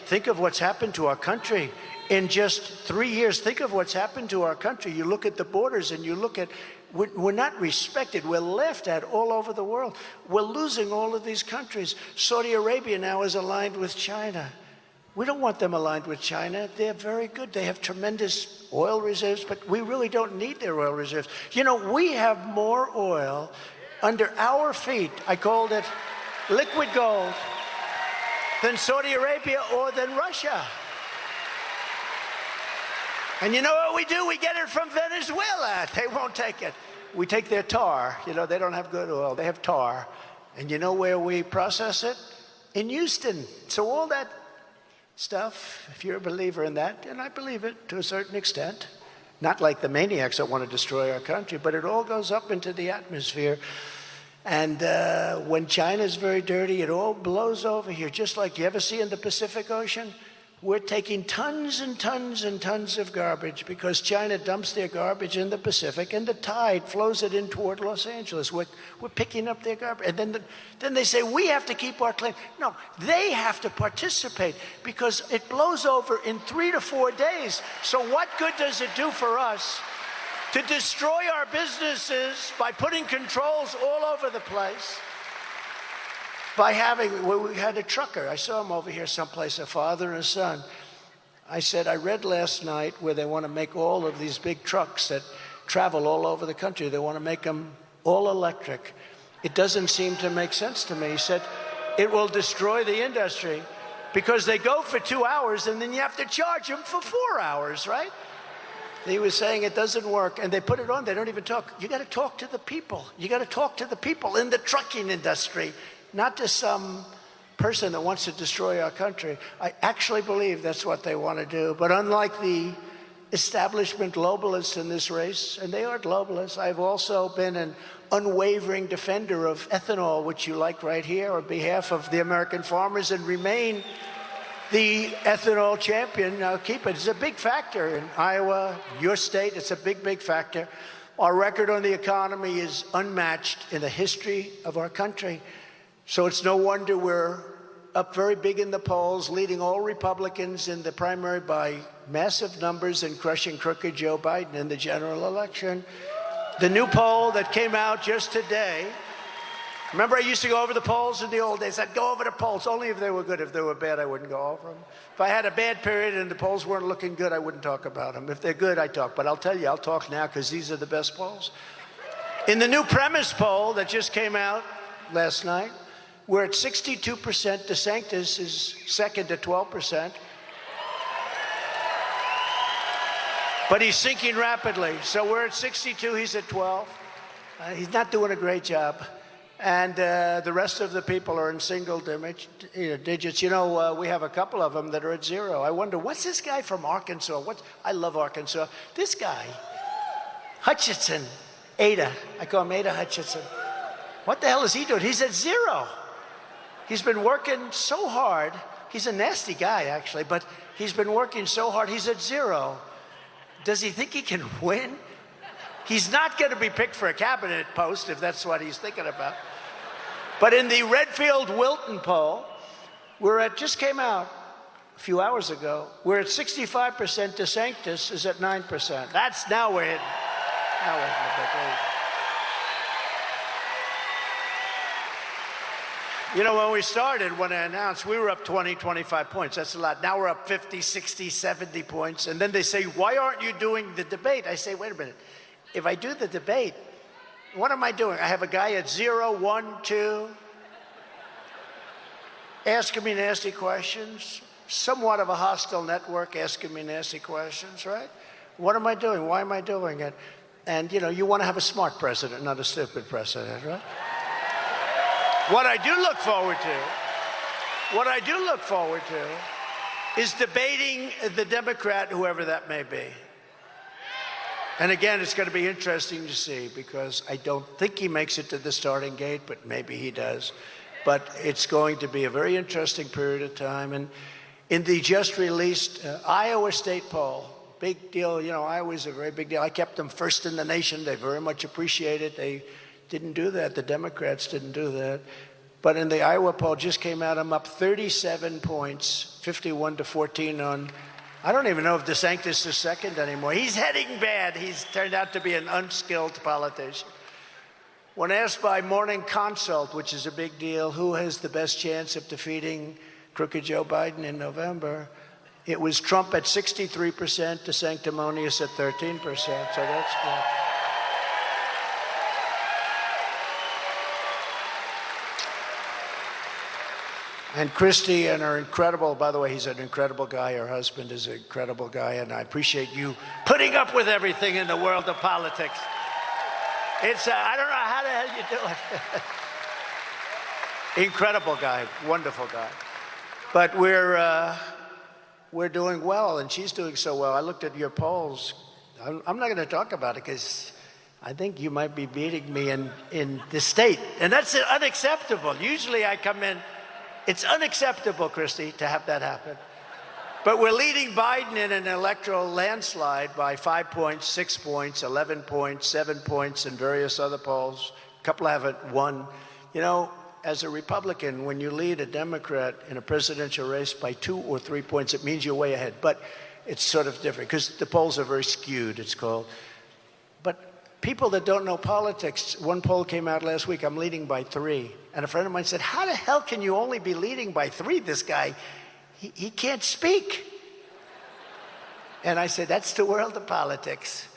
think of what's happened to our country. In just 3 years, think of what's happened to our country. You look at the borders and you look at, we're not respected. We're laughed at all over the world. We're losing all of these countries. Saudi Arabia now is aligned with China. We don't want them aligned with China. They're very good. They have tremendous oil reserves, but we really don't need their oil reserves. You know, we have more oil under our feet, I called it liquid gold, than Saudi Arabia or than Russia. And you know what we do? We get it from Venezuela. They won't take it. We take their tar. You know, they don't have good oil. They have tar. And you know where we process it? In Houston. So all that stuff, if you're a believer in that, and I believe it to a certain extent, not like the maniacs that want to destroy our country, but it all goes up into the atmosphere. And when China's very dirty, it all blows over here, just like you ever see in the Pacific Ocean. We're taking tons and tons and tons of garbage because China dumps their garbage in the Pacific and the tide flows it in toward Los Angeles. We're picking up their garbage. And then they say, we have to keep our claim. No, they have to participate because it blows over in 3 to 4 days. So what good does it do for us to destroy our businesses by putting controls all over the place? By we had a trucker. I saw him over here someplace, a father and a son. I said, I read last night where they want to make all of these big trucks that travel all over the country. They want to make them all electric. It doesn't seem to make sense to me. He said, it will destroy the industry because they go for 2 hours and then you have to charge them for 4 hours, right? He was saying it doesn't work, and they put it on. They don't even talk. You got to talk to the people. You got to talk to the people in the trucking industry. Not to some person that wants to destroy our country. I actually believe that's what they want to do. But unlike the establishment globalists in this race, and they are globalists, I've also been an unwavering defender of ethanol, which you like right here, on behalf of the American farmers, and remain the ethanol champion. Now keep it. It's a big factor in Iowa, your state. It's a big, big factor. Our record on the economy is unmatched in the history of our country. So it's no wonder we're up very big in the polls, leading all Republicans in the primary by massive numbers and crushing crooked Joe Biden in the general election. The new poll that came out just today, remember I used to go over the polls in the old days. I'd go over the polls only if they were good. If they were bad, I wouldn't go over them. If I had a bad period and the polls weren't looking good, I wouldn't talk about them. If they're good, I talk. But I'll tell you, I'll talk now because these are the best polls. In the new premise poll that just came out last night, we're at 62%. DeSantis is second at 12%. But he's sinking rapidly. So we're at 62, he's at 12. He's not doing a great job. And the rest of the people are in single digits. You know, we have a couple of them that are at 0. I wonder, what's this guy from Arkansas? I love Arkansas. This guy, Hutchinson, Ada. I call him Ada Hutchinson. What the hell is he doing? He's at 0. He's been working so hard. He's a nasty guy, actually, but he's been working so hard. He's at 0. Does he think he can win? He's not going to be picked for a cabinet post if that's what he's thinking about. But in the Redfield-Wilton poll, just came out a few hours ago, we're at 65%. DeSantis is at 9%. Now we're hitting the big league. You know, when we started, when I announced, we were up 20, 25 points. That's a lot. Now we're up 50, 60, 70 points. And then they say, why aren't you doing the debate? I say, wait a minute. If I do the debate, what am I doing? I have a guy at 0, 1, 2, asking me nasty questions, somewhat of a hostile network asking me nasty questions, right? What am I doing? Why am I doing it? And, you know, you want to have a smart president, not a stupid president, right? What I do look forward to is debating the Democrat, whoever that may be. And again, it's going to be interesting to see because I don't think he makes it to the starting gate, but maybe he does. But it's going to be a very interesting period of time. And in the just released Iowa state poll, big deal, you know, Iowa's a very big deal. I kept them first in the nation. They very much appreciate it. They didn't do that. The Democrats didn't do that. But in the Iowa poll just came out, I'm up 37 points, 51-14 on, I don't even know if DeSantis is second anymore. He's heading bad. He's turned out to be an unskilled politician. When asked by Morning Consult, which is a big deal, who has the best chance of defeating crooked Joe Biden in November, it was Trump at 63%, DeSanctimonious at 13%, so that's good. And Christie and her incredible, by the way, he's an incredible guy. Her husband is an incredible guy, and I appreciate you putting up with everything in the world of politics. It's, I don't know how the hell you do it. Incredible guy, wonderful guy. But we're doing well, and she's doing so well. I looked at your polls. I'm not going to talk about it because I think you might be beating me in the state, and that's unacceptable. Usually I come in. It's unacceptable, Christie, to have that happen. But we're leading Biden in an electoral landslide by 5 points, 6 points, 11 points, 7 points in various other polls. A couple haven't won. You know, as a Republican, when you lead a Democrat in a presidential race by 2 or 3 points, it means you're way ahead. But it's sort of different because the polls are very skewed, it's called. But people that don't know politics, one poll came out last week, I'm leading by 3. And a friend of mine said, how the hell can you only be leading by 3? This guy, he can't speak. And I said, that's the world of politics.